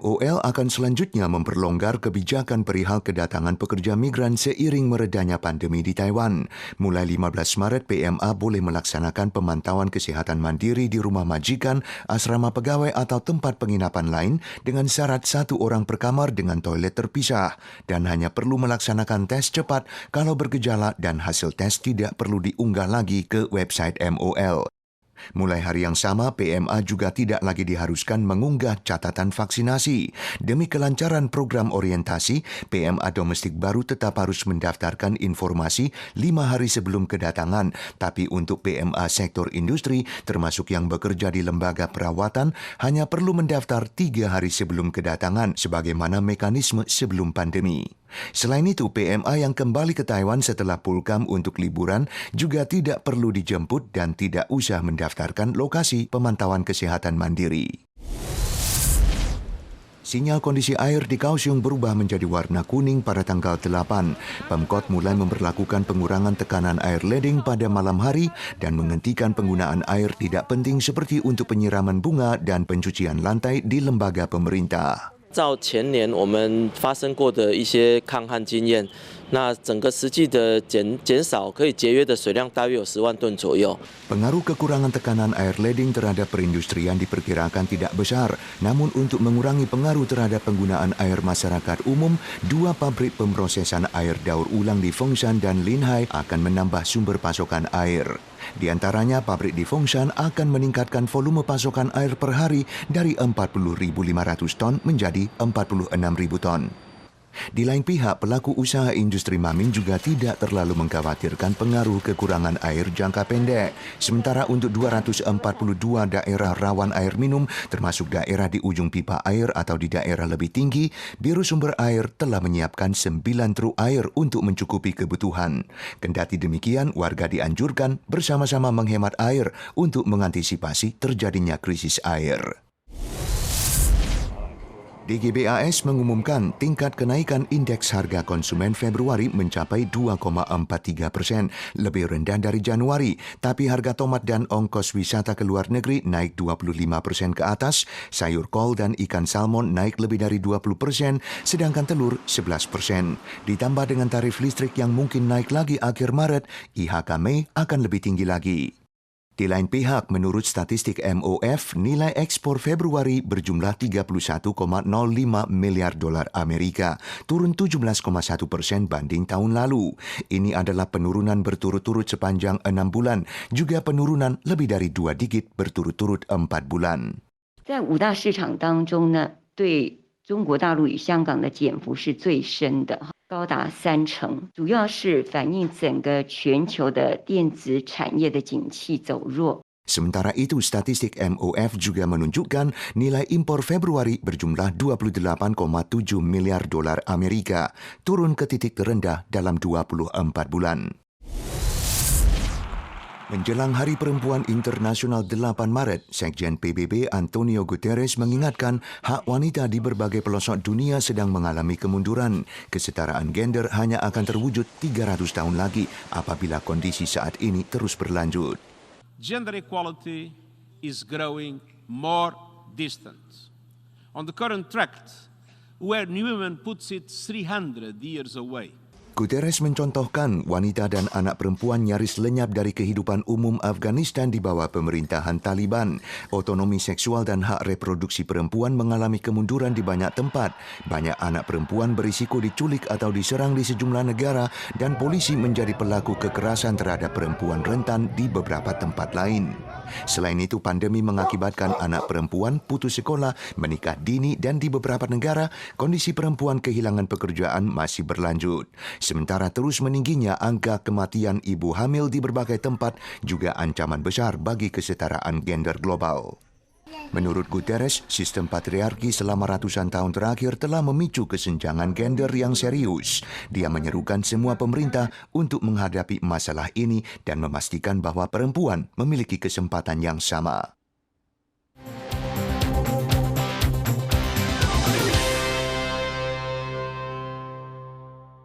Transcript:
MOL akan selanjutnya memperlonggar kebijakan perihal kedatangan pekerja migran seiring meredanya pandemi di Taiwan. Mulai 15 Maret, PMA boleh melaksanakan pemantauan kesihatan mandiri di rumah majikan, asrama pegawai atau tempat penginapan lain dengan syarat 1 orang per kamar dengan toilet terpisah dan hanya perlu melaksanakan tes cepat kalau bergejala dan hasil tes tidak perlu diunggah lagi ke website MOL. Mulai hari yang sama, PMA juga tidak lagi diharuskan mengunggah catatan vaksinasi. Demi kelancaran program orientasi, PMA domestik baru tetap harus mendaftarkan informasi 5 hari sebelum kedatangan. Tapi untuk PMA sektor industri, termasuk yang bekerja di lembaga perawatan, hanya perlu mendaftar 3 hari sebelum kedatangan, sebagaimana mekanisme sebelum pandemi. Selain itu, PMA yang kembali ke Taiwan setelah pulkam untuk liburan juga tidak perlu dijemput dan tidak usah mendaftarkan lokasi pemantauan kesehatan mandiri. Sinyal kondisi air di Kaohsiung berubah menjadi warna kuning pada tanggal 8. Pemkot mulai memberlakukan pengurangan tekanan air ledeng pada malam hari dan menghentikan penggunaan air tidak penting seperti untuk penyiraman bunga dan pencucian lantai di lembaga pemerintah. 照前年我们发生过的一些抗旱经验，那整个实际的减少可以节约的水量大约有10万吨左右。 Pengaruh kekurangan tekanan air ledeng terhadap perindustrian diperkirakan tidak besar, namun untuk mengurangi pengaruh terhadap penggunaan air masyarakat umum, 2 pabrik pemrosesan air daur ulang di Fengshan dan Linhai akan menambah sumber pasokan air. Di antaranya, pabrik di Fengshan akan meningkatkan volume pasokan air per hari dari 40.500 ton menjadi 46.000 ton. Di lain pihak, pelaku usaha industri Mamin juga tidak terlalu mengkhawatirkan pengaruh kekurangan air jangka pendek. Sementara untuk 242 daerah rawan air minum, termasuk daerah di ujung pipa air atau di daerah lebih tinggi, Biro Sumber Air telah menyiapkan 9 truk air untuk mencukupi kebutuhan. Kendati demikian, warga dianjurkan bersama-sama menghemat air untuk mengantisipasi terjadinya krisis air. DGBAS mengumumkan tingkat kenaikan indeks harga konsumen Februari mencapai 2,43%, lebih rendah dari Januari. Tapi harga tomat dan ongkos wisata ke luar negeri naik 25% ke atas, sayur kol dan ikan salmon naik lebih dari 20%, sedangkan telur 11%. Ditambah dengan tarif listrik yang mungkin naik lagi akhir Maret, IHK Mei akan lebih tinggi lagi. Di lain pihak, menurut statistik MOF, nilai ekspor Februari berjumlah 31,05 miliar dolar Amerika, turun 17,1% banding tahun lalu. Ini adalah penurunan berturut-turut sepanjang 6 bulan, juga penurunan lebih dari 2 digit berturut-turut 4 bulan. 在5大市场当中呢，对中国大陆与香港的减幅是最深的。 高达30%，主要是反映整个全球的电子产业的景气走弱。 Sementara itu, statistik MOF juga menunjukkan nilai impor Februari berjumlah 28,7 miliar dolar Amerika, turun ke titik terendah dalam 24 bulan. Menjelang Hari Perempuan Internasional 8 Maret, Sekjen PBB Antonio Guterres mengingatkan hak wanita di berbagai pelosok dunia sedang mengalami kemunduran. Kesetaraan gender hanya akan terwujud 300 tahun lagi apabila kondisi saat ini terus berlanjut. Gender equality is growing more distant. On the current track, where New Women puts it 300 years away. Guterres mencontohkan wanita dan anak perempuan nyaris lenyap dari kehidupan umum Afghanistan di bawah pemerintahan Taliban. Otonomi seksual dan hak reproduksi perempuan mengalami kemunduran di banyak tempat. Banyak anak perempuan berisiko diculik atau diserang di sejumlah negara dan polisi menjadi pelaku kekerasan terhadap perempuan rentan di beberapa tempat lain. Selain itu, pandemi mengakibatkan anak perempuan putus sekolah, menikah dini, dan di beberapa negara, kondisi perempuan kehilangan pekerjaan masih berlanjut. Sementara terus meningginya angka kematian ibu hamil di berbagai tempat juga ancaman besar bagi kesetaraan gender global. Menurut Guterres, sistem patriarki selama ratusan tahun terakhir telah memicu kesenjangan gender yang serius. Dia menyerukan semua pemerintah untuk menghadapi masalah ini dan memastikan bahwa perempuan memiliki kesempatan yang sama.